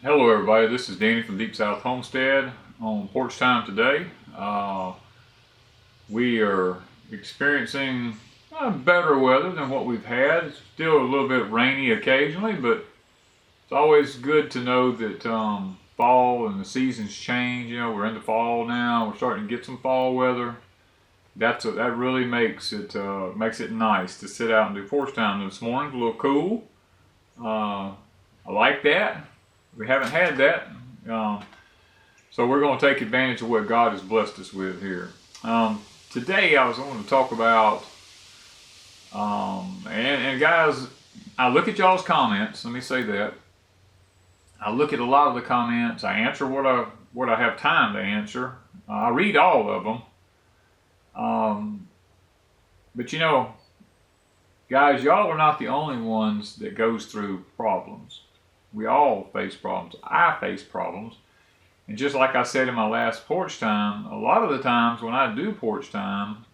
Hello everybody, this is Danny from Deep South Homestead on porch time today. We are experiencing better weather than what we've had. It's still a little bit rainy occasionally, but it's always good to know that fall and the seasons change. You know, we're into fall now. We're starting to get some fall weather. That really makes it nice to sit out and do porch time this morning. It's a little cool. I like that. We haven't had that, so we're going to take advantage of what God has blessed us with here. Today I was going to talk about, and guys, I look at y'all's comments. Let me say that. I look at a lot of the comments. I answer what I have time to answer. I read all of them. But you know, guys, y'all are not the only ones that goes through problems. We all face problems. I face problems. And just like I said in my last porch time, a lot of the times when I do porch time,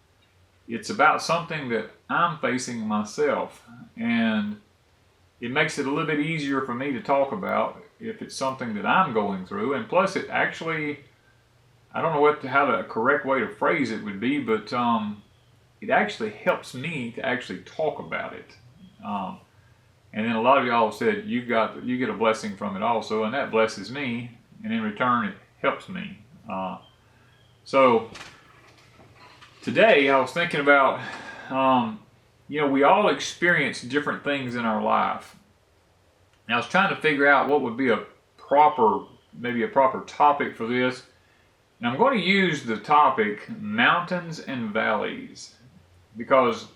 it's about something that I'm facing myself. And it makes it a little bit easier for me to talk about if it's something that I'm going through. And plus it actually, I don't know how the correct way to phrase it would be, but it actually helps me to actually talk about it. And then a lot of y'all said you get a blessing from it also, and that blesses me, and in return it helps me. So today I was thinking about, you know, we all experience different things in our life. And I was trying to figure out what would be maybe a proper topic for this. And I'm going to use the topic mountains and valleys, because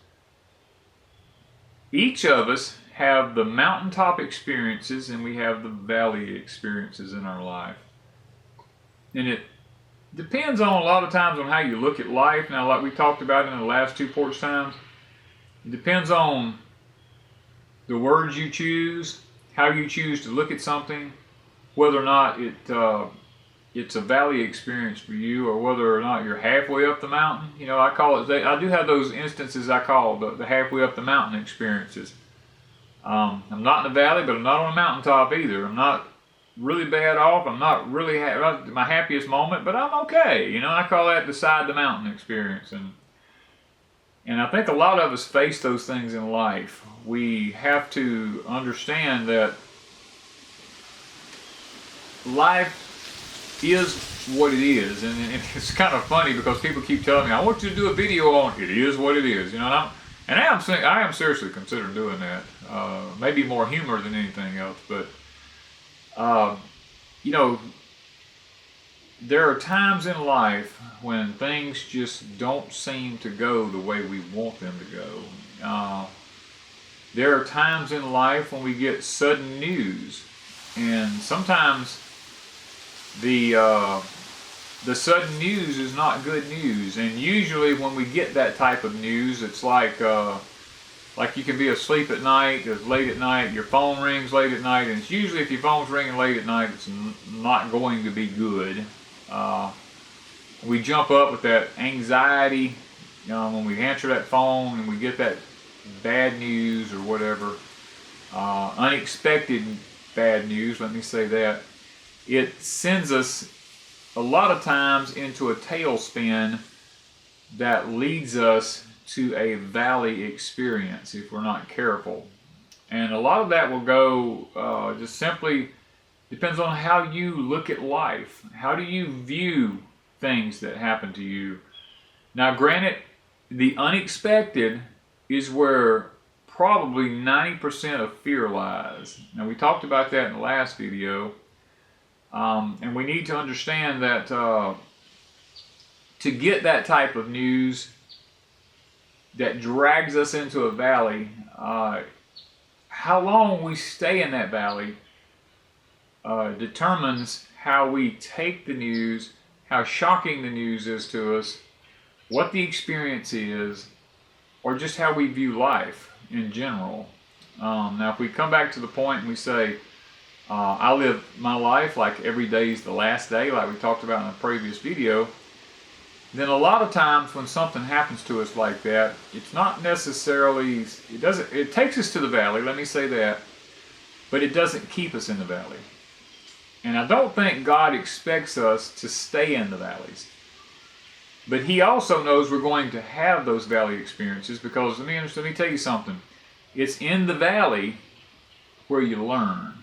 each of us have the mountaintop experiences and we have the valley experiences in our life. And it depends on a lot of times on how you look at life. Now, like we talked about in the last two porch times, it depends on the words you choose, how you choose to look at something, whether or not it's a valley experience for you, or whether or not you're halfway up the mountain. You know, I do have those instances I call the halfway up the mountain experiences. I'm not in the valley, but I'm not on a mountaintop either. I'm not really bad off. I'm not really my happiest moment, but I'm okay. You know, I call that the side of the mountain experience. And I think a lot of us face those things in life. We have to understand that life is what it is, and it's kind of funny because people keep telling me, I want you to do a video on it is what it is, you know, and I am seriously considering doing that. Maybe more humor than anything else, but you know, there are times in life when things just don't seem to go the way we want them to go. There are times in life when we get sudden news, and sometimes the sudden news is not good news. And usually when we get that type of news, it's like you can be asleep at night, it's late at night, your phone rings late at night, and it's usually if your phone's ringing late at night, it's not going to be good. We jump up with that anxiety, you know, when we answer that phone and we get that bad news or whatever, unexpected bad news, let me say that. It sends us a lot of times into a tailspin that leads us to a valley experience if we're not careful. And a lot of that will go just simply depends on how you look at life. How do you view things that happen to you? Now, granted, the unexpected is where probably 90% of fear lies. Now, we talked about that in the last video. And we need to understand that to get that type of news that drags us into a valley, how long we stay in that valley determines how we take the news, how shocking the news is to us, what the experience is, or just how we view life in general. Now, if we come back to the point and we say, I live my life like every day is the last day, like we talked about in the previous video, then a lot of times when something happens to us like that, it's not necessarily, it takes us to the valley, let me say that, but it doesn't keep us in the valley. And I don't think God expects us to stay in the valleys. But He also knows we're going to have those valley experiences, because let me tell you something. It's in the valley where you learn.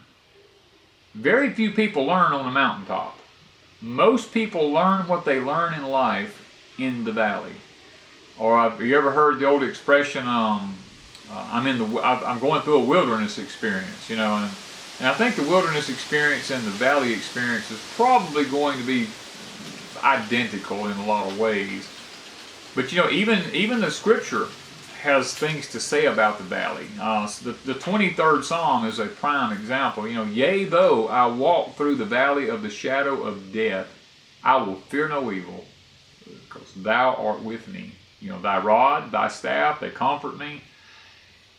Very few people learn on the mountaintop. Most people learn what they learn in life in the valley. Or have you ever heard the old expression, I'm going through a wilderness experience, you know, and I think the wilderness experience and the valley experience is probably going to be identical in a lot of ways. But you know, even the scripture has things to say about the valley. The 23rd Psalm is a prime example. You know, yea, though I walk through the valley of the shadow of death, I will fear no evil, because thou art with me. You know, thy rod, thy staff, they comfort me.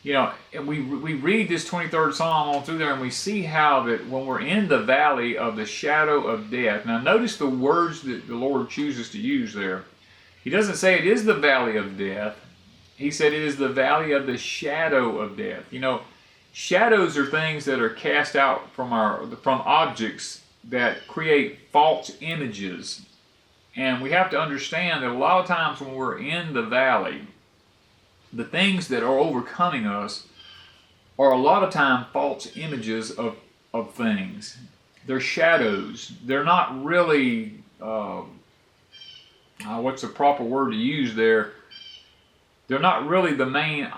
You know, and we read this 23rd Psalm on through there, and we see how that when we're in the valley of the shadow of death. Now notice the words that the Lord chooses to use there. He doesn't say it is the valley of death. He said it is the valley of the shadow of death. You know, shadows are things that are cast out from objects that create false images. And we have to understand that a lot of times when we're in the valley, the things that are overcoming us are a lot of time false images of things. They're shadows. They're not really, what's the proper word to use there? They're not really the main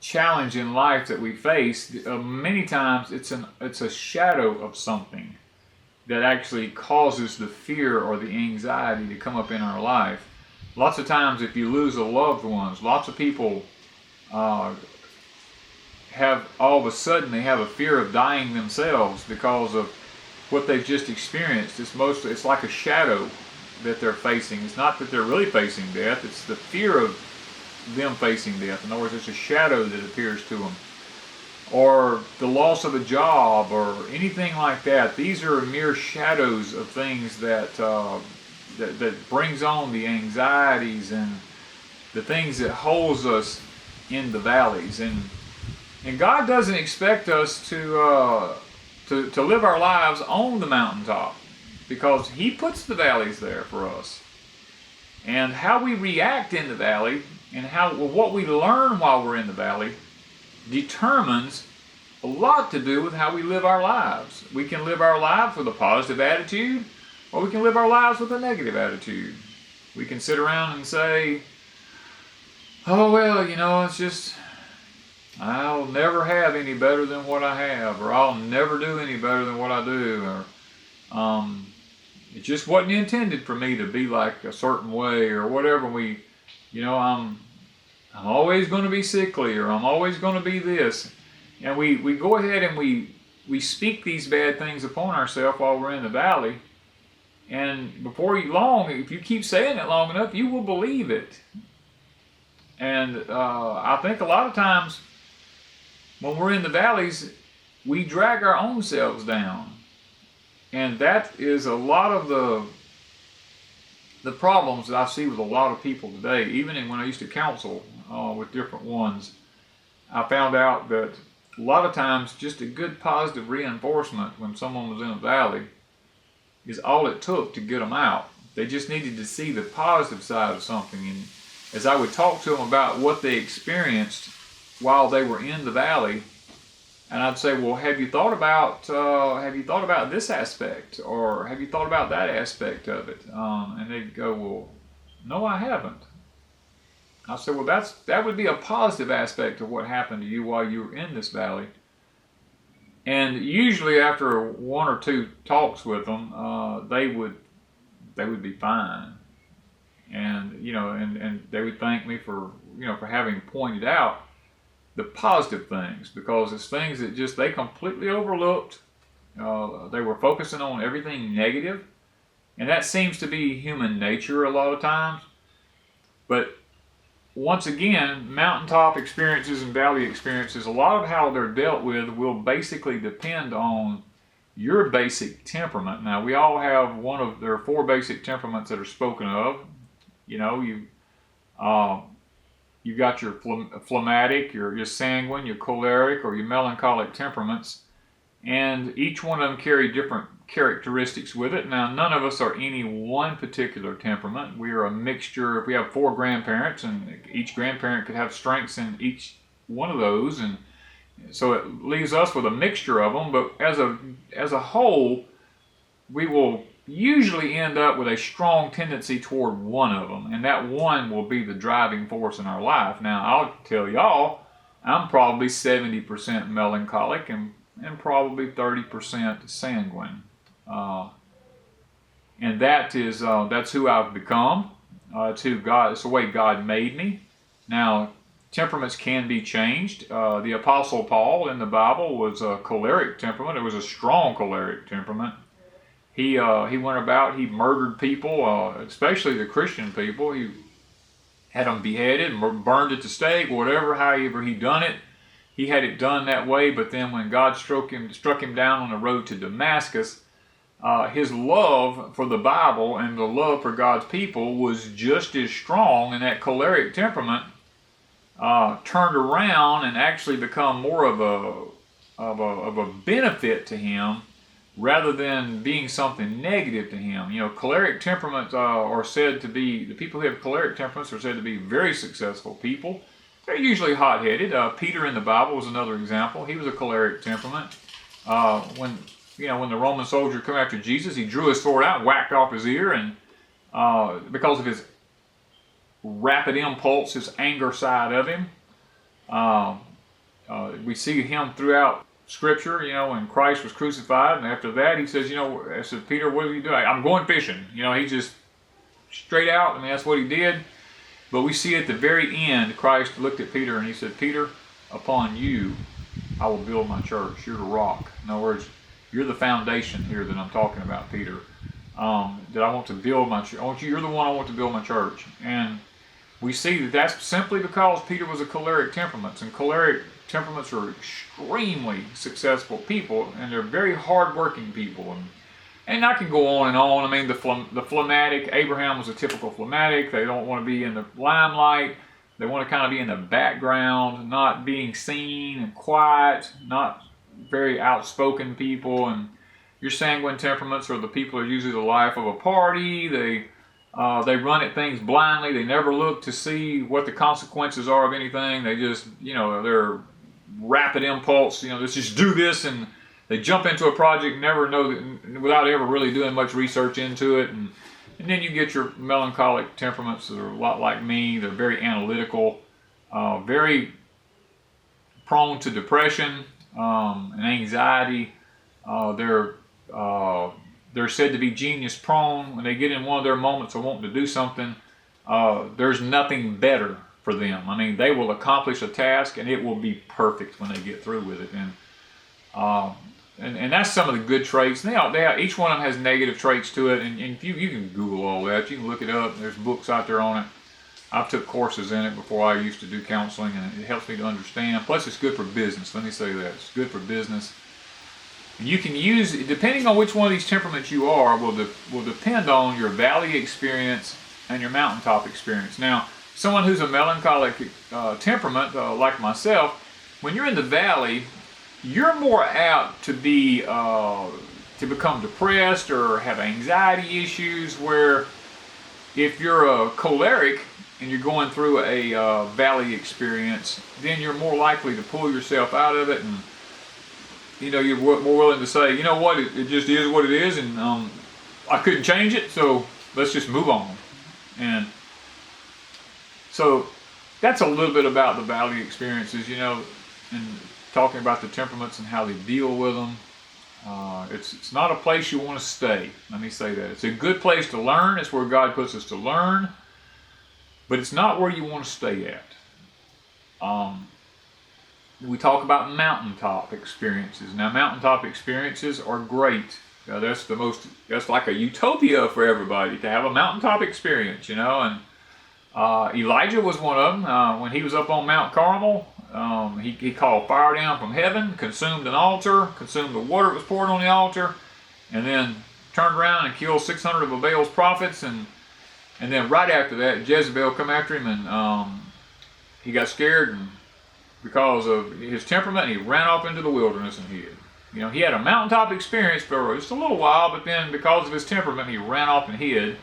challenge in life that we face. Many times it's a shadow of something that actually causes the fear or the anxiety to come up in our life. Lots of times if you lose a loved one, lots of people have all of a sudden they have a fear of dying themselves because of what they've just experienced. It's like a shadow that they're facing. It's not that they're really facing death, it's the fear of them facing death. In other words, it's a shadow that appears to them. Or the loss of a job or anything like that. These are mere shadows of things that brings on the anxieties and the things that holds us in the valleys. And God doesn't expect us to live our lives on the mountaintop, because He puts the valleys there for us. And how we react in the valley and what we learn while we're in the valley determines a lot to do with how we live our lives. We can live our lives with a positive attitude, or we can live our lives with a negative attitude. We can sit around and say, oh well, you know, it's just, I'll never have any better than what I have, or I'll never do any better than what I do, or it just wasn't intended for me to be like a certain way, or whatever. I'm always going to be sickly, or I'm always going to be this. And we go ahead and we speak these bad things upon ourselves while we're in the valley. And before long, if you keep saying it long enough, you will believe it. And I think a lot of times when we're in the valleys, we drag our own selves down. And that is a lot of the problems that I see with a lot of people today. Even when I used to counsel with different ones, I found out that a lot of times just a good positive reinforcement when someone was in a valley is all it took to get them out. They just needed to see the positive side of something. And as I would talk to them about what they experienced while they were in the valley, and I'd say, well, have you thought about this aspect, or have you thought about that aspect of it? And they'd go, well, no, I haven't. I said, well, that would be a positive aspect of what happened to you while you were in this valley. And usually after one or two talks with them, they would be fine. And, you know, and they would thank me for having pointed out the positive things, because it's things that just they completely overlooked. They were focusing on everything negative, and that seems to be human nature a lot of times. But once again, mountaintop experiences and valley experiences, a lot of how they're dealt with will basically depend on your basic temperament. Now, we all have there are 4 basic temperaments that are spoken of. You know, you've got your phlegmatic, your sanguine, your choleric, or your melancholic temperaments. and each one of them carry different characteristics with it. Now, none of us are any one particular temperament. We are a mixture. If we have 4 grandparents, and each grandparent could have strengths in each one of those, and so it leaves us with a mixture of them. But as a whole, we will usually end up with a strong tendency toward one of them, and that one will be the driving force in our life. Now, I'll tell y'all, I'm probably 70% melancholic and probably 30% sanguine, and that's who I've become. It's who God. It's the way God made me. Now, temperaments can be changed. The Apostle Paul in the Bible was a choleric temperament. It was a strong choleric temperament. He went about, he murdered people, especially the Christian people. He had them beheaded, burned at the stake, whatever, however he done it. He had it done that way, but then when God struck him down on the road to Damascus, his love for the Bible and the love for God's people was just as strong, and that choleric temperament turned around and actually become more of a benefit to him rather than being something negative to him. You know, choleric temperaments are said to be, the people who have choleric temperaments are said to be very successful people. They're usually hot-headed. Peter in the Bible was another example. He was a choleric temperament. When the Roman soldier came after Jesus, he drew his sword out and whacked off his ear, and because of his rapid impulse, his anger side of him. We see him throughout Scripture, when Christ was crucified, and after that he says, I said, Peter, what are you doing? I'm going fishing. He just straight out, that's what he did. But we see at the very end, Christ looked at Peter and he said, Peter, upon you I will build my church. You're the rock. In other words, you're the foundation here that I'm talking about, Peter. That I want to build my church. You're the one I want to build my church. And we see that that's simply because Peter was a choleric temperament, and choleric temperaments are extremely successful people, and they're very hard-working people. And I can go on and on. The phlegmatic, Abraham was a typical phlegmatic. They don't want to be in the limelight. They want to kind of be in the background, not being seen, and quiet, not very outspoken people. And your sanguine temperaments are the people who are usually the life of a party. They run at things blindly. They never look to see what the consequences are of anything. They just, they're rapid impulse. Let's just do this, and they jump into a project, never know that, without ever really doing much research into it. And then you get your melancholic temperaments that are a lot like me. They're very analytical, very prone to depression and anxiety. They're said to be genius prone. When they get in one of their moments of wanting to do something, there's nothing better for them. They will accomplish a task and it will be perfect when they get through with it. And that's some of the good traits. Each one of them has negative traits to it, and you can Google all that. You can look it up. There's books out there on it. I've took courses in it before I used to do counseling, and it helps me to understand. Plus, it's good for business. Let me say that. It's good for business. And you can use, depending on which one of these temperaments you are, will depend on your valley experience and your mountaintop experience. Now, someone who's a melancholic temperament, like myself, when you're in the valley, you're more apt to become depressed or have anxiety issues, where if you're a choleric and you're going through a valley experience, then you're more likely to pull yourself out of it, and you're more willing to say, what, it just is what it is, and I couldn't change it, so let's just move on. And so that's a little bit about the valley experiences, and talking about the temperaments and how they deal with them. It's not a place you want to stay. Let me say that. It's a good place to learn. It's where God puts us to learn. But it's not where you want to stay at. We talk about mountaintop experiences. Now, mountaintop experiences are great. That's like a utopia for everybody, to have a mountaintop experience, and Elijah was one of them. When he was up on Mount Carmel, he called fire down from heaven, consumed an altar, consumed the water that was poured on the altar, and then turned around and killed 600 of Baal's prophets. And then right after that, Jezebel come after him, and he got scared, and because of his temperament, he ran off into the wilderness and hid. You know, he had a mountaintop experience for just a little while, but then because of his temperament, he ran off and hid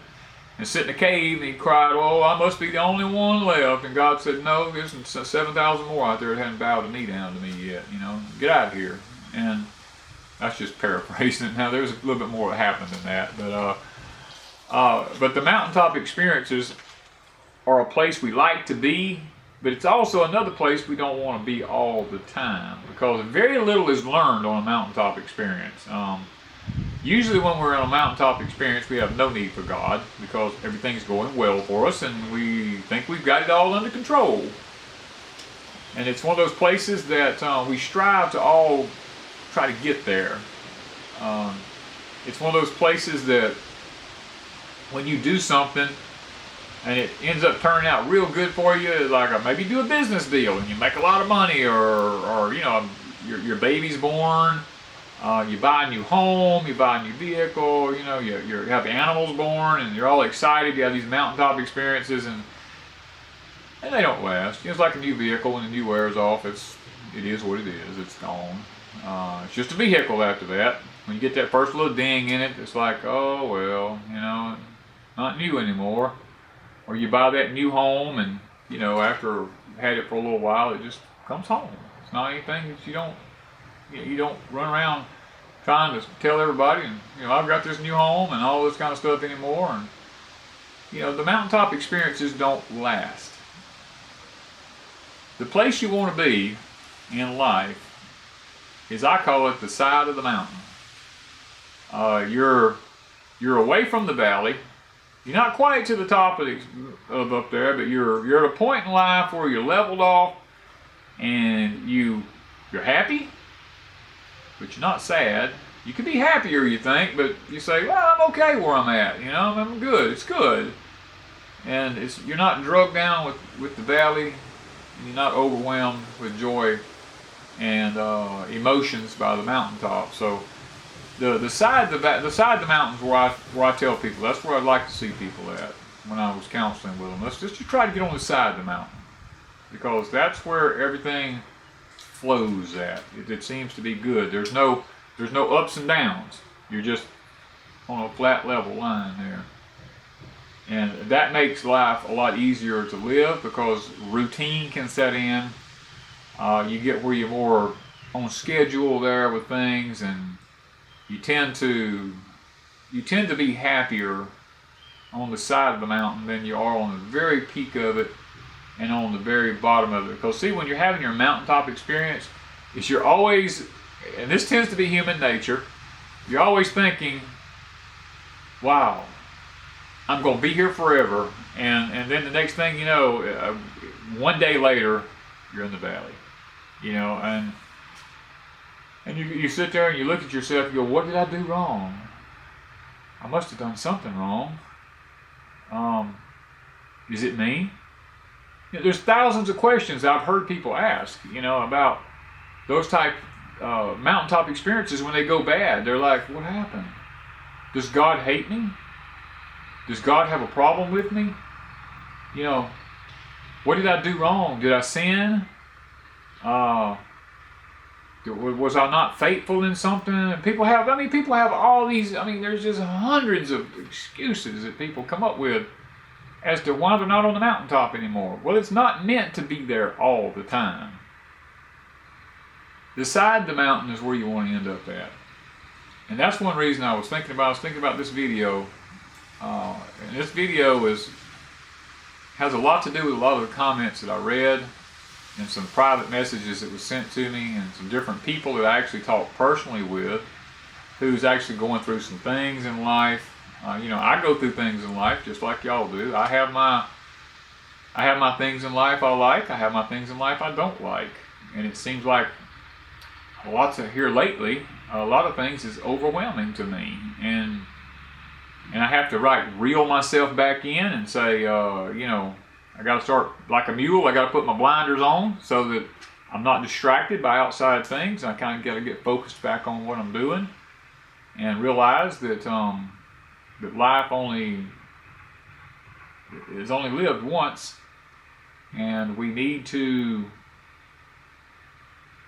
and sit in a cave, and he cried, "Oh, I must be the only one left." And God said, "No, there's 7,000 more out there that haven't bowed a knee down to me yet. You know, get out of here." And that's just paraphrasing it. Now, there's a little bit more that happened than that, but the mountaintop experiences are a place we like to be, but it's also another place we don't want to be all the time, because very little is learned on a mountaintop experience. Usually when we're in a mountaintop experience, we have no need for God because everything's going well for us and we think we've got it all under control. And it's one of those places that we strive to all try to get there. It's one of those places that when you do something and it ends up turning out real good for you, like maybe do a business deal and you make a lot of money, or you know, your baby's born, you buy a new home, you buy a new vehicle, you know, you have animals born, and you're all excited. You have these mountaintop experiences, and they don't last. It's like a new vehicle. When the new wears off, it is what it is. It's gone. It's just a vehicle after that. When you get that first little ding in it, it's like, oh well, you know, not new anymore. Or you buy that new home, and you know, after you've had it for a little while, it just comes home. It's not anything that you don't run around trying to tell everybody, and you know, I've got this new home and all this kind of stuff anymore. And you know, the mountaintop experiences don't last. The place you want to be in life is, I call it, the side of the mountain. You're away from the valley. You're not quite to the top of up there, but you're at a point in life where you're leveled off, and you're happy, but you're not sad. You can be happier, you think, but you say, "Well, I'm okay where I'm at. You know, I'm good. It's good." And you're not drugged down with the valley, and you're not overwhelmed with joy and emotions by the mountaintop. So the side of the mountains where I tell people, that's where I'd like to see people at when I was counseling with them. Let's just try to get on the side of the mountain, because that's where everything flows at. It seems to be good. There's no ups and downs. You're just on a flat level line there. And that makes life a lot easier to live, because routine can set in. You get where you're more on schedule there with things, and you tend to be happier on the side of the mountain than you are on the very peak of it and on the very bottom of it. Because see, when you're having your mountaintop experience, you're always, and this tends to be human nature, you're always thinking, "Wow, I'm going to be here forever." And then the next thing you know, one day later, you're in the valley. You know, and you sit there and you look at yourself and you go, "What did I do wrong? I must have done something wrong. Is it me?" You know, there's thousands of questions I've heard people ask, you know, about those type mountaintop experiences when they go bad. They're like, "What happened? Does God hate me? Does God have a problem with me? You know, what did I do wrong? Did I sin? Was I not faithful in something?" And people have all these, there's just hundreds of excuses that people come up with as to why they're not on the mountaintop anymore. Well, it's not meant to be there all the time. The side of the mountain is where you want to end up at. And that's one reason I was thinking about this video. And this video has a lot to do with a lot of the comments that I read, and some private messages that was sent to me, and some different people that I actually talked personally with, who's actually going through some things in life. You know, I go through things in life just like y'all do. I have my things in life I like. I have my things in life I don't like. And it seems like lots of here lately, a lot of things is overwhelming to me, and I have to reel myself back in and say, you know, I got to start like a mule. I got to put my blinders on so that I'm not distracted by outside things. I kind of got to get focused back on what I'm doing, and realize that that life is only lived once, and we need to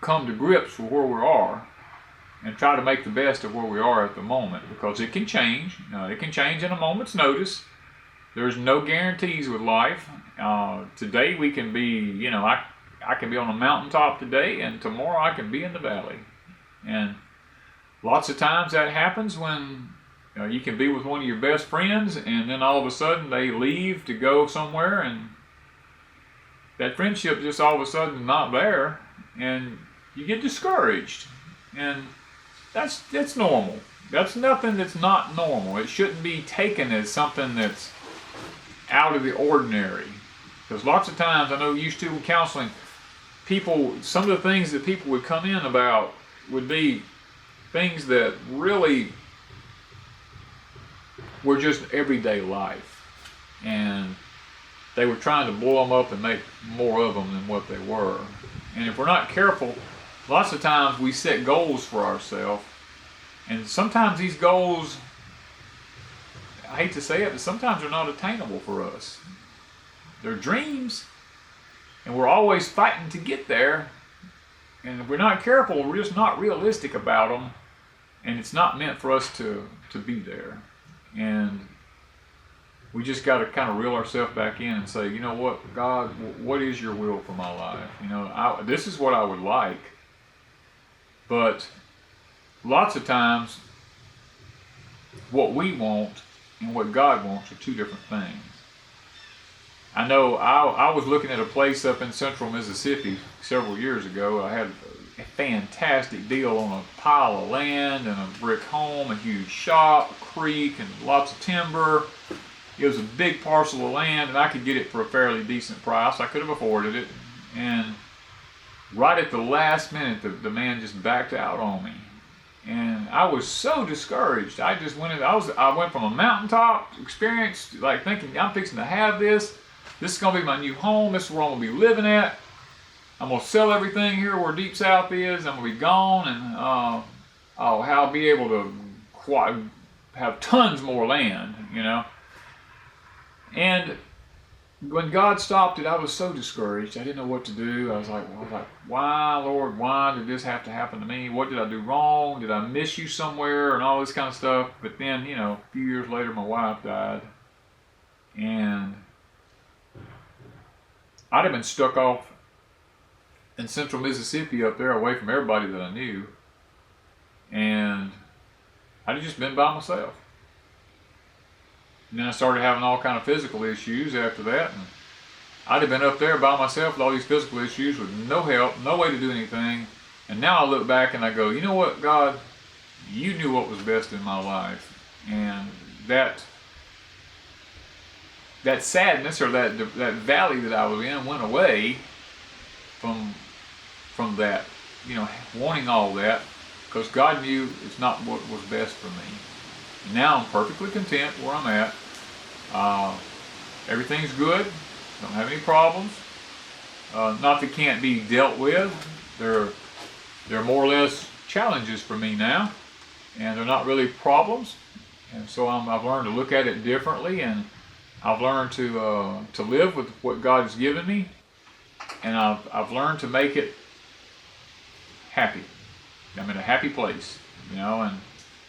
come to grips with where we are and try to make the best of where we are at the moment, because it can change. It can change in a moment's notice. There's no guarantees with life. Today we can be, I can be on a mountaintop today, and tomorrow I can be in the valley. And lots of times that happens when you can be with one of your best friends, and then all of a sudden they leave to go somewhere, and that friendship just all of a sudden is not there, and you get discouraged. And that's normal. That's nothing that's not normal. It shouldn't be taken as something that's out of the ordinary. Because lots of times, I know used to in counseling, people, some of the things that people would come in about would be things that really were just everyday life. And they were trying to blow them up and make more of them than what they were. And if we're not careful, lots of times we set goals for ourselves, and sometimes these goals, I hate to say it, but sometimes they're not attainable for us. They're dreams, and we're always fighting to get there, and if we're not careful, we're just not realistic about them, and it's not meant for us to be there. And we just got to kind of reel ourselves back in and say, you know what, God, what is your will for my life? This is what I would like. But lots of times, what we want and what God wants are two different things. I know I was looking at a place up in central Mississippi several years ago. I had a fantastic deal on a pile of land and a brick home, a huge shop, a creek, and lots of timber. It was a big parcel of land, and I could get it for a fairly decent price. I could have afforded it. And right at the last minute, the man just backed out on me. And I was so discouraged. I just went I went from a mountaintop experience, like thinking, I'm fixing to have this. This is going to be my new home. This is where I'm going to be living at. I'm going to sell everything here where Deep South is. I'm going to be gone, and I'll be able to have tons more land, And when God stopped it, I was so discouraged. I didn't know what to do. I was like, why, Lord, why did this have to happen to me? What did I do wrong? Did I miss you somewhere? And all this kind of stuff. But then, a few years later, my wife died. And I'd have been stuck off in central Mississippi up there, away from everybody that I knew. And I'd have just been by myself. And then I started having all kind of physical issues after that. And I'd have been up there by myself with all these physical issues with no help, no way to do anything. And now I look back and I go, you know what, God, you knew what was best in my life. And that sadness, or that valley that I was in, went away from that, wanting all that, because God knew it's not what was best for me. And now I'm perfectly content where I'm at. Everything's good. Don't have any problems. Not that can't be dealt with. They're more or less challenges for me now, and they're not really problems. And so I've learned to look at it differently, and I've learned to live with what God has given me, and I've learned to make it happy. I'm in a happy place, And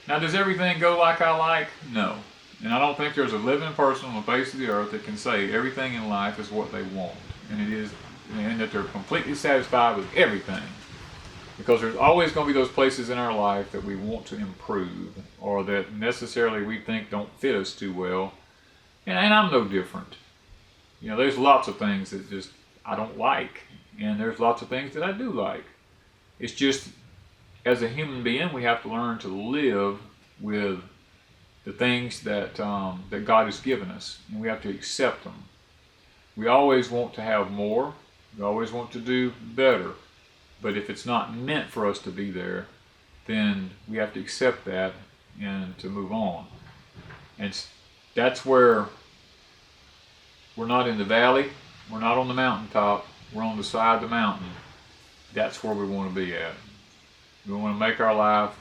now, does everything go like I like? No. And I don't think there's a living person on the face of the earth that can say everything in life is what they want, and that they're completely satisfied with everything. Because there's always going to be those places in our life that we want to improve, or that necessarily we think don't fit us too well. And I'm no different. There's lots of things that just I don't like, and there's lots of things that I do like. It's just, as a human being, we have to learn to live with the things that God has given us, and we have to accept them. We always want to have more. We always want to do better. But if it's not meant for us to be there, then we have to accept that and to move on. And that's where we're not in the valley, we're not on the mountaintop, we're on the side of the mountain. That's where we want to be at. We want to make our life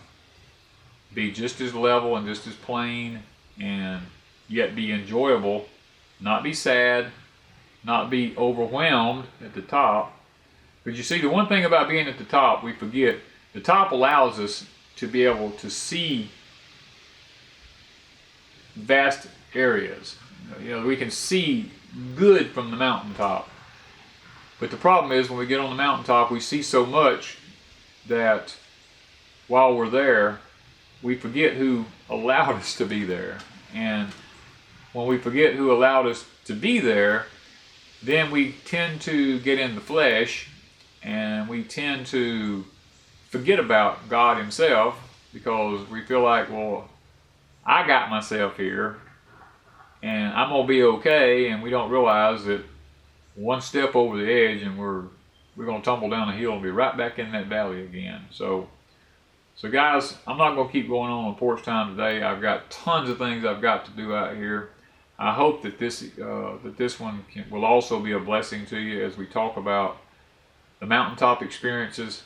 be just as level and just as plain, and yet be enjoyable, not be sad, not be overwhelmed at the top. But you see, the one thing about being at the top, we forget, the top allows us to be able to see vast areas. We can see good from the mountaintop. But the problem is when we get on the mountaintop, we see so much that while we're there, we forget who allowed us to be there. And when we forget who allowed us to be there, then we tend to get in the flesh and we tend to forget about God Himself because we feel like, well, I got myself here and I'm going to be okay, and we don't realize that one step over the edge and we're going to tumble down the hill and be right back in that valley again. So guys, I'm not going to keep going on porch time today. I've got tons of things I've got to do out here. I hope that this one will also be a blessing to you as we talk about the mountaintop experiences,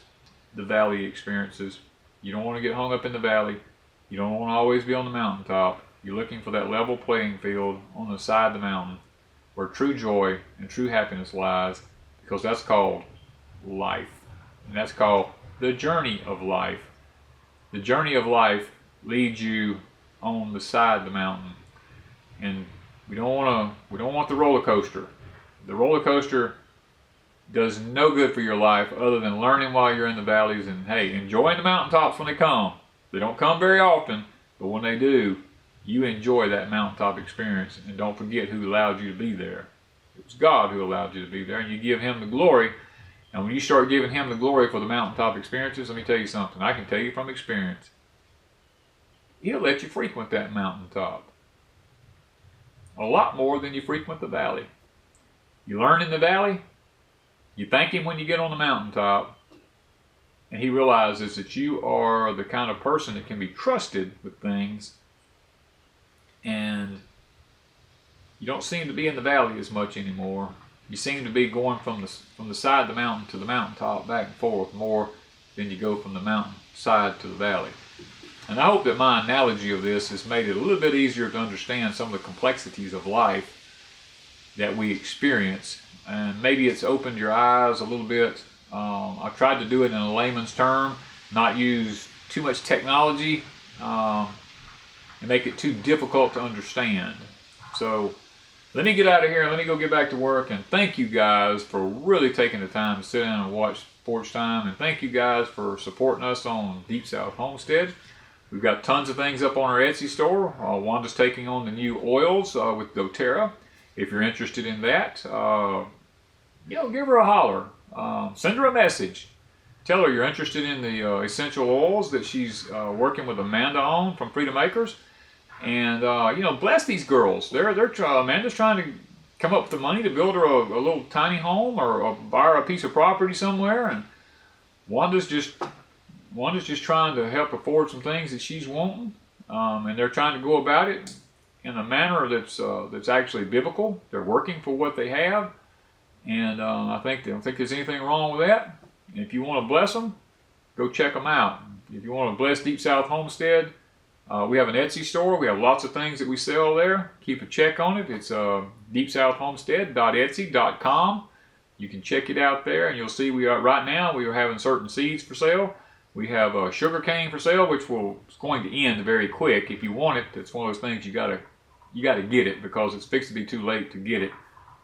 the valley experiences. You don't want to get hung up in the valley. You don't want to always be on the mountaintop. You're looking for that level playing field on the side of the mountain where true joy and true happiness lies, because that's called life. And that's called the journey of life. The journey of life leads you on the side of the mountain. And we don't want the roller coaster. The roller coaster does no good for your life other than learning while you're in the valleys and, hey, enjoying the mountaintops when they come. They don't come very often, but when they do, you enjoy that mountaintop experience, and don't forget who allowed you to be there. It was God who allowed you to be there, and you give Him the glory. And when you start giving Him the glory for the mountaintop experiences, let me tell you something. I can tell you from experience. He'll let you frequent that mountaintop a lot more than you frequent the valley. You learn in the valley, you thank Him when you get on the mountaintop, and He realizes that you are the kind of person that can be trusted with things, and you don't seem to be in the valley as much anymore. You seem to be going from the side of the mountain to the mountaintop back and forth more than you go from the mountain side to the valley. And I hope that my analogy of this has made it a little bit easier to understand some of the complexities of life that we experience. And maybe it's opened your eyes a little bit. I've tried to do it in a layman's term, not use too much technology, and make it too difficult to understand. So let me get out of here and let me go get back to work. And thank you guys for really taking the time to sit down and watch Porch Time. And thank you guys for supporting us on Deep South Homestead. We've got tons of things up on our Etsy store. Wanda's taking on the new oils with doTERRA. If you're interested in that, give her a holler. Send her a message. Tell her you're interested in the essential oils that she's working with Amanda on from Freedom Acres. And, bless these girls. Amanda's trying to come up with the money to build her a little tiny home or buy her a piece of property somewhere. And Wanda's just trying to help afford some things that she's wanting. And they're trying to go about it in a manner that's actually biblical. They're working for what they have. And I don't think there's anything wrong with that. And if you want to bless them, go check them out. If you want to bless Deep South Homestead, we have an Etsy store. We have lots of things that we sell there. Keep a check on it. It's deepsouthhomestead.etsy.com. You can check it out there, and you'll see right now we are having certain seeds for sale. We have sugar cane for sale, which is going to end very quick. If you want it, it's one of those things you gotta get it, because it's fixed to be too late to get it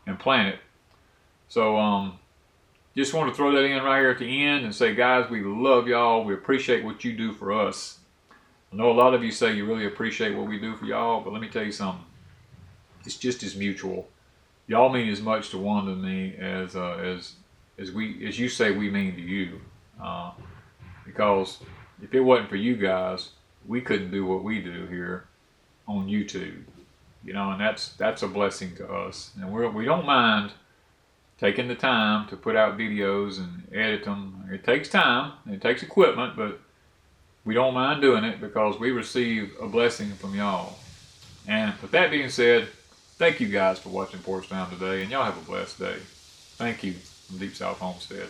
and plant it. So just want to throw that in right here at the end and say, guys, we love y'all. We appreciate what you do for us. I know a lot of you say you really appreciate what we do for y'all, but let me tell you something. It's just as mutual. Y'all mean as much to Wanda and me as you say we mean to you. Because if it wasn't for you guys, we couldn't do what we do here on YouTube. And that's a blessing to us. And we don't mind taking the time to put out videos and edit them. It takes time, it takes equipment, but we don't mind doing it because we receive a blessing from y'all. And with that being said, thank you guys for watching Porch Time today, and y'all have a blessed day. Thank you from Deep South Homestead.